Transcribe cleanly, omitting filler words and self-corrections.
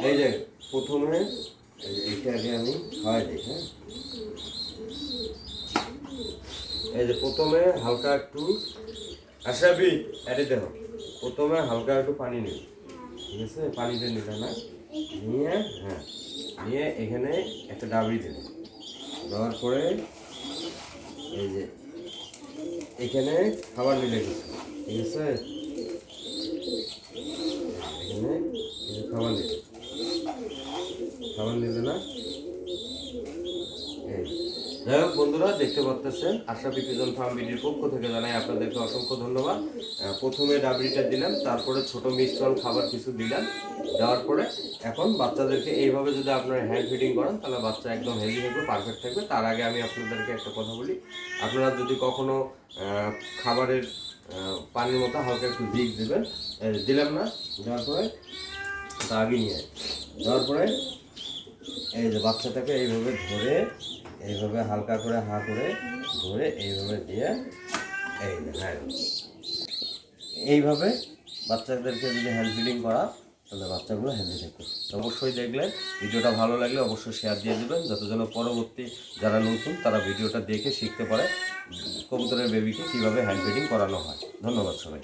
এই যে প্রথমে এইটা আগে আমি খাওয়াই দিই। হ্যাঁ, এই যে প্রথমে হালকা একটু আশাবি এটি দেখো, প্রথমে হালকা একটু পানি নিই, ঠিক আছে? পানিতে নিলে না নিয়ে, হ্যাঁ, নিয়ে এখানে একটা ডাবরি দেবে, দেওয়ার পরে এই যে এখানে খাবার নিলে কিছু, ঠিক আছে? এখানে কিছু খাবার নিলে না, এই যাই হোক বন্ধুরা, দেখতে পাচ্ছেন আশরাফি পিজন ফার্ম বিডির পক্ষ থেকে জানাই আপনাদেরকে অসংখ্য ধন্যবাদ। প্রথমে ডাবরিটা দিলাম, তারপরে ছোট মিশ্রণ খাবার কিছু দিলাম, দেওয়ার পরে এখন বাচ্চাদেরকে এইভাবে যদি আপনারা হ্যান্ড ফিডিং করেন তাহলে বাচ্চা একদম হেলদি থাকবে, পারফেক্ট থাকবে। তার আগে আমি আপনাদেরকে একটা কথা বলি, আপনারা যদি কখনো খাবারের পানির মতো হালকা একটু দিক দেবেন, দিলাম না, দেওয়ার পরে তা আগে নিয়ে দেওয়ার পরে এই যে বাচ্চাটাকে এইভাবে ধরে, এইভাবে হালকা করে করে ধরে এইভাবে দিয়ে, এই হ্যাঁ, এইভাবে বাচ্চাদেরকে যদি হ্যান্ড ফিডিং করা তাহলে বাচ্চাগুলো হেলদি থাকবে। অবশ্যই দেখলে ভিডিওটা ভালো লাগলে অবশ্যই শেয়ার দিয়ে দেবেন, যাতে যেন পরবর্তী যারা নতুন তারা ভিডিওটা দেখে শিখতে পারে কবুতরের বেবিকে কীভাবে হ্যান্ড ফিডিং করানো হয়। ধন্যবাদ সবাই।